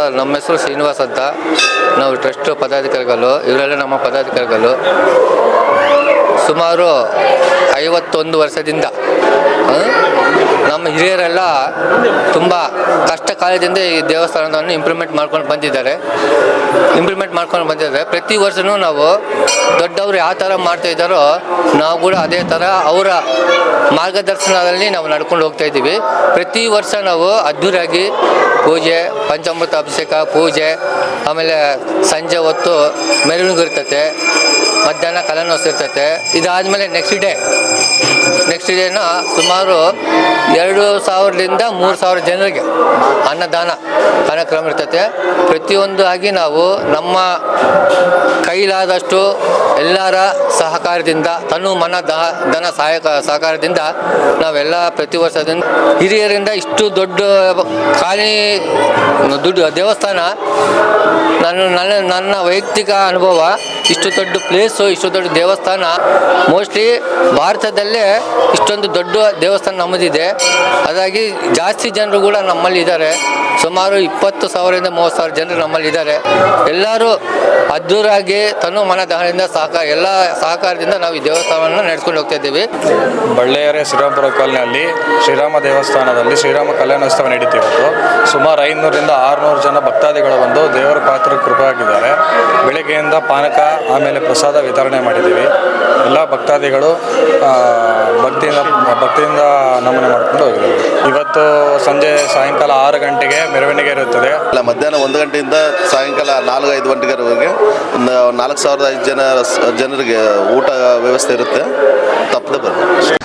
Sir, ನಮ್ಮ ಹೆಸರು ಶ್ರೀನಿವಾಸ್ ಅಂತ. ನಾವು ಟ್ರಸ್ಟ್ ಪದಾಧಿಕಾರಿಗಳು. ಇವರೆಲ್ಲ ನಮ್ಮ ಪದಾಧಿಕಾರಿಗಳು. ಸುಮಾರು 51 ವರ್ಷದಿಂದ ನಮ್ಮ ಹಿರಿಯರೆಲ್ಲ ತುಂಬ ಕಷ್ಟ ಕಾಲದಿಂದ ಈ ದೇವಸ್ಥಾನವನ್ನು ಇಂಪ್ರೂವ್ಮೆಂಟ್ ಮಾಡ್ಕೊಂಡು ಬಂದಿದ್ದಾರೆ. ಪ್ರತಿ ವರ್ಷವೂ ನಾವು ದೊಡ್ಡವರು ಯಾವ ಥರ ಮಾಡ್ತಾಯಿದ್ದಾರೋ ನಾವು ಕೂಡ ಅದೇ ಥರ ಅವರ ಮಾರ್ಗದರ್ಶನದಲ್ಲಿ ನಾವು ನಡ್ಕೊಂಡು ಹೋಗ್ತಾ ಇದ್ದೀವಿ. ಪ್ರತಿ ವರ್ಷ ನಾವು ಅದ್ಧೂರಿಯಾಗಿ ಪೂಜೆ, ಪಂಚಾಮೃತ ಅಭಿಷೇಕ, ಪೂಜೆ, ಆಮೇಲೆ ಸಂಜೆ ಹೊತ್ತು ಮೆರವಣಿಗೆ ಇರ್ತೈತೆ, ಮಧ್ಯಾಹ್ನ ಕಲನೋತ್ಸವ ಇರ್ತೈತೆ. ಇದಾದಮೇಲೆ ನೆಕ್ಸ್ಟ್ ಡೇನ ಸುಮಾರು 2,000ರಿಂದ 3,000 ಜನರಿಗೆ ಅನ್ನದಾನ ಕಾರ್ಯಕ್ರಮ ಇರ್ತೈತೆ. ಪ್ರತಿಯೊಂದು ಆಗಿ ನಾವು ನಮ್ಮ ಕೈಲಾದಷ್ಟು ಎಲ್ಲರ ಸಹಕಾರದಿಂದ, ತನು ಮನ ಧನ ಸಹಕಾರದಿಂದ ನಾವೆಲ್ಲ ಪ್ರತಿ ವರ್ಷದಿಂದ ಹಿರಿಯರಿಂದ ಇಷ್ಟು ದೊಡ್ಡ ದುಡ್ಡು ದೇವಸ್ಥಾನ ನನ್ನ ವೈಯಕ್ತಿಕ ಅನುಭವ. ಇಷ್ಟು ದೊಡ್ಡ ಪ್ಲೇಸು, ಇಷ್ಟು ದೊಡ್ಡ ದೇವಸ್ಥಾನ ಮೋಸ್ಟ್ಲಿ ಭಾರತದಲ್ಲೇ ಇಷ್ಟೊಂದು ದೊಡ್ಡ ದೇವಸ್ಥಾನ ನಮ್ಮದಿದೆ. ಹಾಗಾಗಿ ಜಾಸ್ತಿ ಜನರು ಕೂಡ ನಮ್ಮಲ್ಲಿ ಇದ್ದಾರೆ. ಸುಮಾರು 20,000ರಿಂದ 30,000 ಜನರು ನಮ್ಮಲ್ಲಿ ಇದ್ದಾರೆ. ಎಲ್ಲರೂ ಅದ್ದೂರಾಗಿ ತನು ಮನ ದಹನದಿಂದ ಎಲ್ಲ ಸಹಕಾರದಿಂದ ನಾವು ಈ ದೇವಸ್ಥಾನವನ್ನು ನಡೆಸ್ಕೊಂಡು ಹೋಗ್ತಾ ಇದ್ದೀವಿ. ಬಳ್ಳೇರೆ ಶ್ರೀರಾಮಪುರ ಕಾಲನಿಯಲ್ಲಿ ಶ್ರೀರಾಮ ದೇವಸ್ಥಾನದಲ್ಲಿ ಶ್ರೀರಾಮ ಕಲ್ಯಾಣೋತ್ಸವ ನಡೀತಿತ್ತು. ಸುಮಾರು 500ರಿಂದ 600 ಜನ ಭಕ್ತಾದಿಗಳು ಬಂದು ದೇವರ ಪಾತ್ರ ಕೃಪೆ ಆಗಿದ್ದಾರೆ. ಬೆಳಗ್ಗೆಯಿಂದ ಪಾನಕ ಆಮೇಲೆ ಪ್ರಸಾದ ವಿತರಣೆ ಮಾಡಿದ್ದೀವಿ. ಎಲ್ಲ ಭಕ್ತಾದಿಗಳು ಭಕ್ತಿಯಿಂದ ನಮನ ಮಾಡ್ಕೊಂಡು ಹೋಗಿದ್ದಾರೆ. ಇವತ್ತು ಸಾಯಂಕಾಲ 6 ಗಂಟೆಗೆ ಮೆರವಣಿಗೆ ಇರುತ್ತದೆ. ಮಧ್ಯಾಹ್ನ 1 ಗಂಟೆಯಿಂದ ಸಾಯಂಕಾಲ 4-5 ಗಂಟೆವರೆಗೆ ಒಂದು 4,500 ಜನರಿಗೆ ಊಟ ವ್ಯವಸ್ಥೆ ಇರುತ್ತೆ. ತಪ್ಪದೆ ಬರ್ತೀವಿ.